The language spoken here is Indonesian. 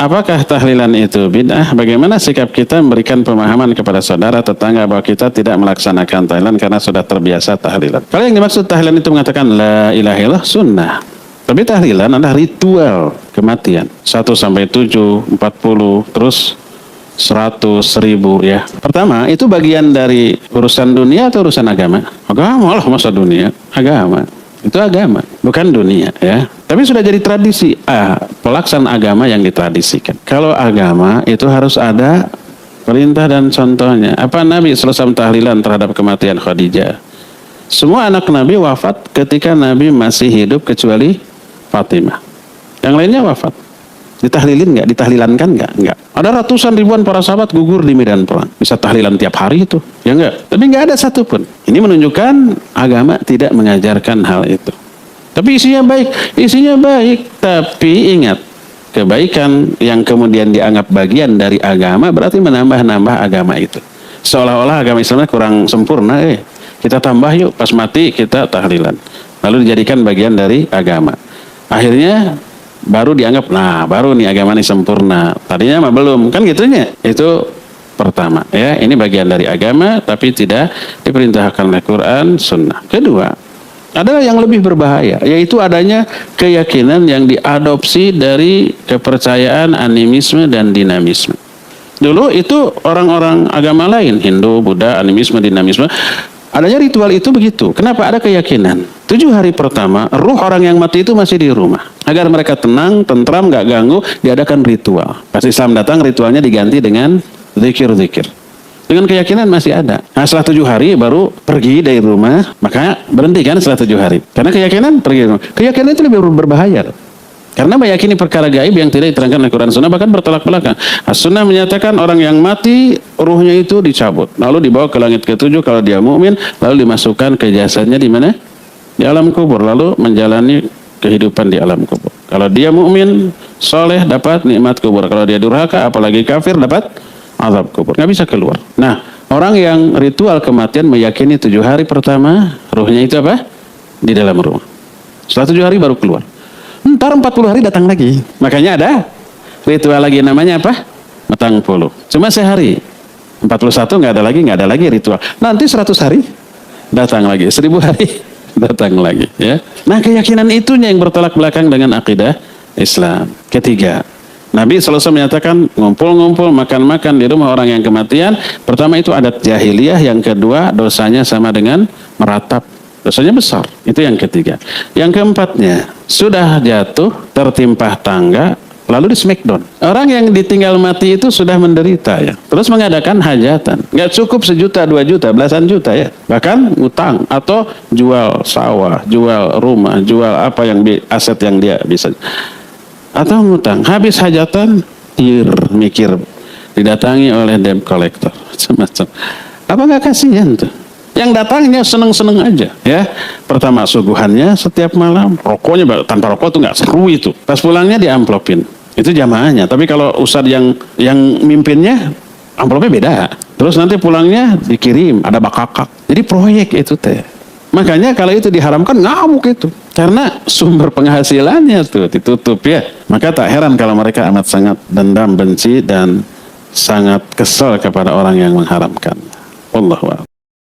apakah tahlilan itu bid'ah? Bagaimana sikap kita memberikan pemahaman kepada saudara tetangga bahwa kita tidak melaksanakan tahlilan karena sudah terbiasa tahlilan? Kalau yang dimaksud tahlilan itu mengatakan la ilaha illallah sunnah. Tapi tahlilan adalah ritual kematian. 1 sampai 7, 40, terus 100, 1000 ya. Pertama, itu bagian dari urusan dunia atau urusan agama? Agama lah, masa dunia? Agama. Itu agama, bukan dunia ya. Tapi sudah jadi tradisi. Pelaksanaan agama yang ditradisikan. Kalau agama itu harus ada perintah dan contohnya. Apa Nabi SAW tahlilan terhadap kematian Khadijah? Semua anak Nabi wafat ketika Nabi masih hidup kecuali Fatimah. Yang lainnya wafat. Ditahlilin nggak? Ditahlilankan nggak? Nggak. Ada ratusan ribuan para sahabat gugur di medan perang. Bisa tahlilan tiap hari itu, ya nggak? Tapi nggak ada satupun. Ini menunjukkan agama tidak mengajarkan hal itu. Tapi isinya baik. Tapi ingat, kebaikan yang kemudian dianggap bagian dari agama berarti menambah-nambah agama itu. Seolah-olah agama Islam kurang sempurna. Kita tambah yuk, pas mati kita tahlilan. Lalu dijadikan bagian dari agama. Akhirnya baru dianggap, baru nih agama ini sempurna. Tadinya mah belum, kan gitunya. Itu pertama ya, ini bagian dari agama tapi tidak diperintahkan oleh Quran, sunnah. Kedua, adalah yang lebih berbahaya, yaitu adanya keyakinan yang diadopsi dari kepercayaan animisme dan dinamisme. Dulu itu orang-orang agama lain, Hindu, Buddha, animisme, dinamisme, adanya ritual itu begitu. Kenapa? Ada keyakinan 7 hari pertama ruh orang yang mati itu masih di rumah. Agar mereka tenang, tentram, gak ganggu, diadakan ritual. Pas Islam datang, ritualnya diganti dengan zikir-zikir. Dengan keyakinan masih ada. Nah, setelah 7 hari baru pergi dari rumah, maka berhenti kan setelah 7 hari. Karena keyakinan pergi dari rumah. Keyakinan itu lebih berbahaya. Karena meyakini perkara gaib yang tidak diterangkan oleh Quran Sunnah, bahkan bertolak belakang. As-Sunnah menyatakan orang yang mati, ruhnya itu dicabut. Lalu dibawa ke langit ke-7 kalau dia mukmin, lalu dimasukkan ke jasadnya di mana? Di alam kubur. Lalu menjalani kehidupan di alam kubur. Kalau dia mukmin, soleh, dapat nikmat kubur. Kalau dia durhaka, apalagi kafir, dapat azab kubur. Nggak bisa keluar. Nah, orang yang ritual kematian meyakini 7 hari pertama, ruhnya itu apa? Di dalam rumah. Setelah 7 hari baru keluar. Ntar 40 hari datang lagi. Makanya ada ritual lagi, namanya apa? Metang puluh. Cuma sehari. 41 nggak ada lagi ritual. Nanti 100 hari datang lagi. 1000 hari datang lagi ya. Nah, keyakinan itunya yang bertolak belakang dengan akidah Islam. Ketiga, Nabi SAW menyatakan ngumpul-ngumpul, makan-makan di rumah orang yang kematian. Pertama itu adat jahiliyah, yang kedua dosanya sama dengan meratap. Dosanya besar. Itu yang ketiga. Yang keempatnya, sudah jatuh, tertimpa tangga, lalu di smackdown. Orang yang ditinggal mati itu sudah menderita ya. Terus mengadakan hajatan. Nggak cukup 1 juta, 2 juta, belasan juta ya. Bahkan utang atau jual sawah, jual rumah, jual apa yang aset yang dia bisa. Atau ngutang. Habis hajatan, mikir. Didatangi oleh debt collector. Semacam. Apa nggak kasihan tuh? Yang datangnya seneng-seneng aja ya. Pertama suguhannya setiap malam, rokoknya tanpa rokok tuh nggak seru itu. Pas pulangnya diamplopin. Itu jamaahnya. Tapi kalau ustadz yang mimpinnya, amplopnya beda. Terus nanti pulangnya dikirim, ada bakakak. Jadi proyek itu teh. Makanya kalau itu diharamkan ngamuk itu. Karena sumber penghasilannya tuh ditutup ya. Maka tak heran kalau mereka amat sangat dendam, benci dan sangat kesal kepada orang yang mengharamkan. Wallahu a'lam.